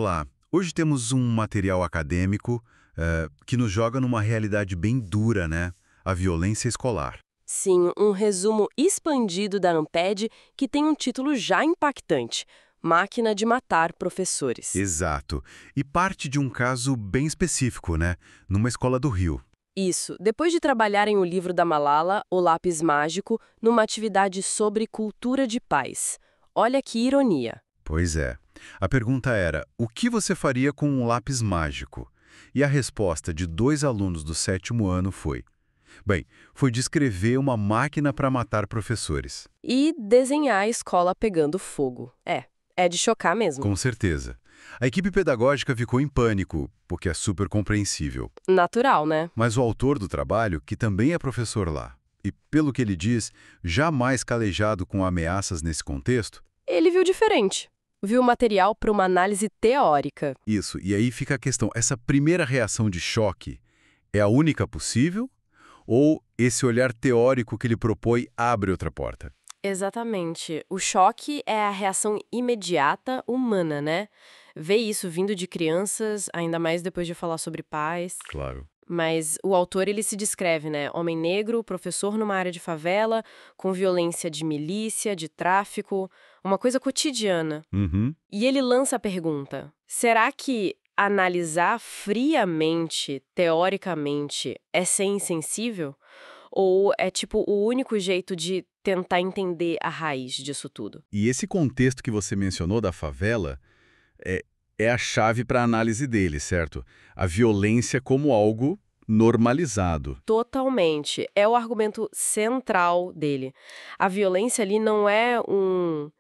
lá. Hoje temos um material acadêmico que nos joga numa realidade bem dura, né? A violência escolar. Sim, um resumo expandido da Amped que tem um título já impactante: Máquina de Matar Professores. Exato. E parte de um caso bem específico, né? Numa escola do Rio. Isso, depois de trabalharem o livro da Malala, O Lápis Mágico, numa atividade sobre cultura de paz. Olha que ironia. Pois é. A pergunta era, o que você faria com um lápis mágico? E a resposta de 2 alunos do 7º ano foi... Bem, foi descrever uma máquina para matar professores. E desenhar a escola pegando fogo. É de chocar mesmo. Com certeza. A equipe pedagógica ficou em pânico, porque é super compreensível. Natural, né? Mas o autor do trabalho, que também é professor lá, e pelo que ele diz, jamais calejado com ameaças nesse contexto, Ele viu diferente. Viu o material para uma análise teórica. isso, e aí fica a questão, essa primeira reação de choque é a única possível? Ou esse olhar teórico que ele propõe abre outra porta? Exatamente. O choque é a reação imediata humana, né? Ver isso vindo de crianças, ainda mais depois de falar sobre paz. Claro. Mas o autor, ele se descreve, né? Homem negro, professor numa área de favela, com violência de milícia, de tráfico, uma coisa cotidiana. Uhum. E ele lança a pergunta: será que analisar friamente, teoricamente, é ser insensível? Ou é tipo o único jeito de tentar entender a raiz disso tudo? E esse contexto que você mencionou da favela é, é a chave para a análise dele, certo? A violência como algo normalizado. Totalmente. É o argumento central dele. A violência ali não é um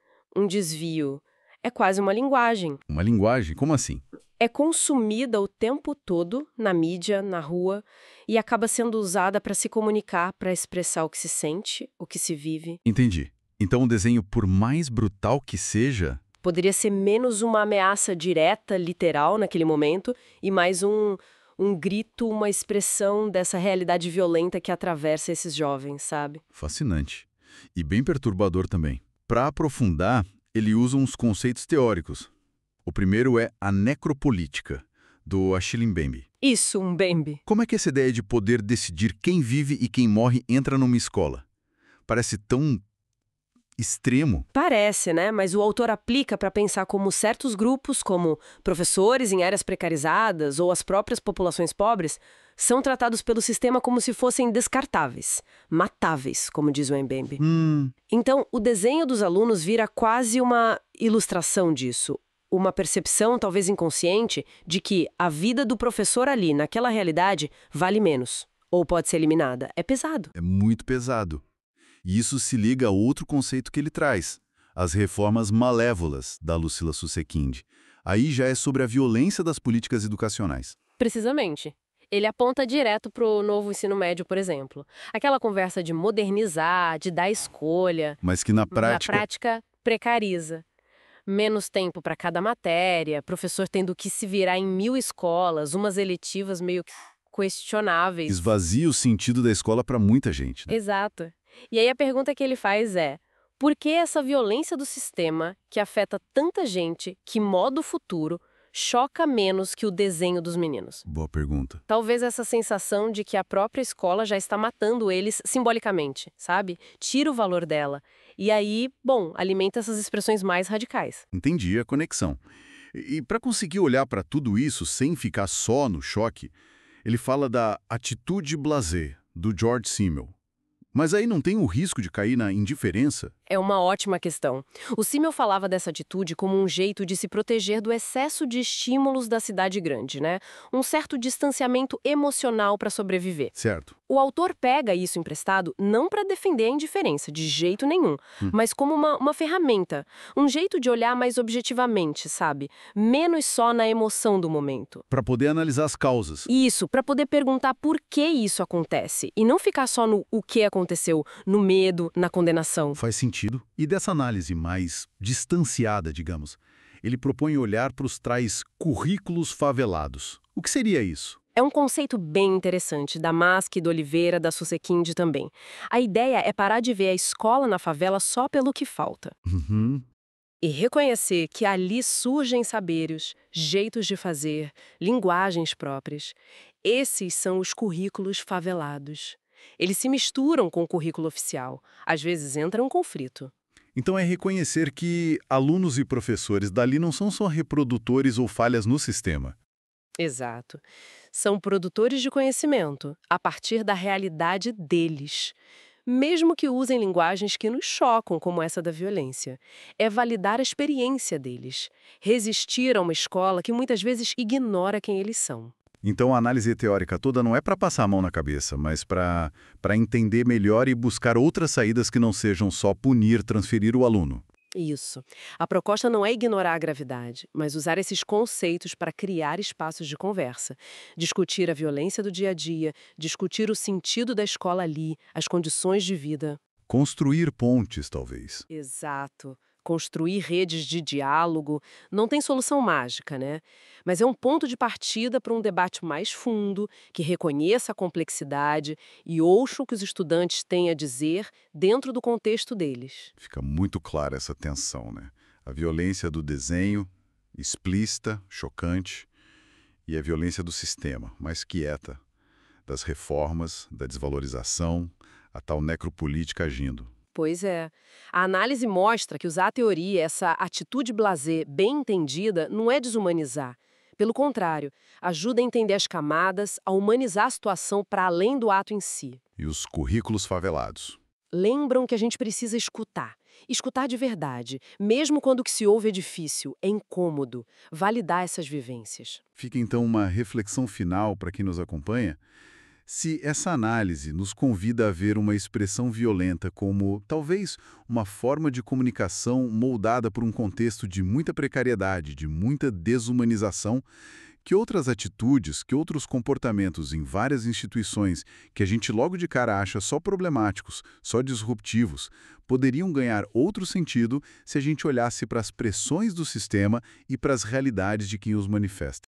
desvio, é quase uma linguagem. Uma linguagem? Como assim? É consumida o tempo todo na mídia, na rua, e acaba sendo usada para se comunicar, para expressar o que se sente, o que se vive. Entendi. Então o desenho, por mais brutal que seja, Poderia ser menos uma ameaça direta, literal, naquele momento, e mais um grito, uma expressão dessa realidade violenta que atravessa esses jovens, sabe? fascinante. E bem perturbador também. Para aprofundar, ele usa uns conceitos teóricos. O primeiro é a necropolítica, do Achille Mbembe. Isso, um Bembe. Como é que essa ideia de poder decidir quem vive e quem morre entra numa escola? Parece tão extremo. Parece, né? Mas o autor aplica para pensar como certos grupos, como professores em áreas precarizadas ou as próprias populações pobres, são tratados pelo sistema como se fossem descartáveis, matáveis, como diz o Mbembe. Então, o desenho dos alunos vira quase uma ilustração disso. Uma percepção, talvez inconsciente, de que a vida do professor ali, naquela realidade, vale menos. Ou pode ser eliminada. É pesado. É muito pesado. E isso se liga a outro conceito que ele traz, as reformas malévolas da Lucila Susequinde. Aí já é sobre a violência das políticas educacionais. Precisamente. Ele aponta direto para o novo ensino médio, por exemplo. Aquela conversa de modernizar, de dar escolha, Mas que na na prática, prática precariza. Menos tempo para cada matéria, professor tendo que se virar em 1000 escolas, umas eletivas meio questionáveis. esvazia o sentido da escola para muita gente, né? Exato. E aí a pergunta que ele faz é: por que essa violência do sistema, que afeta tanta gente, que moda o futuro, choca menos que o desenho dos meninos? Boa pergunta. Talvez essa sensação de que a própria escola já está matando eles simbolicamente, sabe? Tira o valor dela. E aí, bom, alimenta essas expressões mais radicais. Entendi a conexão. E para conseguir olhar para tudo isso sem ficar só no choque, ele fala da atitude blasé, do George Simmel. Mas aí não tem o risco de cair na indiferença? É uma ótima questão. O Simmel falava dessa atitude como um jeito de se proteger do excesso de estímulos da cidade grande, né? Um certo distanciamento emocional para sobreviver. Certo. O autor pega isso emprestado não para defender a indiferença, de jeito nenhum, mas como uma ferramenta, um jeito de olhar mais objetivamente, sabe? Menos só na emoção do momento. Para poder analisar as causas. Isso, para poder perguntar por que isso acontece, e não ficar só no o que aconteceu, no medo, na condenação. Faz sentido. E dessa análise mais distanciada, digamos, ele propõe olhar para os tais currículos favelados. O que seria isso? É um conceito bem interessante, da Masque, do Oliveira, da Susequinde também. A ideia é parar de ver a escola na favela só pelo que falta. Uhum. E reconhecer que ali surgem saberes, jeitos de fazer, linguagens próprias. Esses são os currículos favelados. Eles se misturam com o currículo oficial. Às vezes entra um conflito. Então é reconhecer que alunos e professores dali não são só reprodutores ou falhas no sistema. Exato. São produtores de conhecimento, a partir da realidade deles. Mesmo que usem linguagens que nos chocam, como essa da violência. É validar a experiência deles. Resistir a uma escola que muitas vezes ignora quem eles são. Então a análise teórica toda não é para passar a mão na cabeça, mas para entender melhor e buscar outras saídas que não sejam só punir, transferir o aluno. Isso. A proposta não é ignorar a gravidade, mas usar esses conceitos para criar espaços de conversa. Discutir a violência do dia a dia, discutir o sentido da escola ali, as condições de vida. Construir pontes, talvez. Exato. Construir redes de diálogo não tem solução mágica, né? Mas é um ponto de partida para um debate mais fundo, que reconheça a complexidade e ouça o que os estudantes têm a dizer dentro do contexto deles. Fica muito clara essa tensão, né? A violência do desenho, explícita, chocante, e a violência do sistema, mais quieta, das reformas, da desvalorização, a tal necropolítica agindo. Pois é. A análise mostra que usar a teoria, essa atitude blasé bem entendida, não é desumanizar. Pelo contrário, ajuda a entender as camadas, a humanizar a situação para além do ato em si. E os currículos favelados. Lembram que a gente precisa escutar. Escutar de verdade, mesmo quando o que se ouve é difícil, é incômodo. Validar essas vivências. Fica então uma reflexão final para quem nos acompanha. Se essa análise nos convida a ver uma expressão violenta como, talvez, uma forma de comunicação moldada por um contexto de muita precariedade, de muita desumanização, que outras atitudes, que outros comportamentos em várias instituições que a gente logo de cara acha só problemáticos, só disruptivos, poderiam ganhar outro sentido se a gente olhasse para as pressões do sistema e para as realidades de quem os manifesta?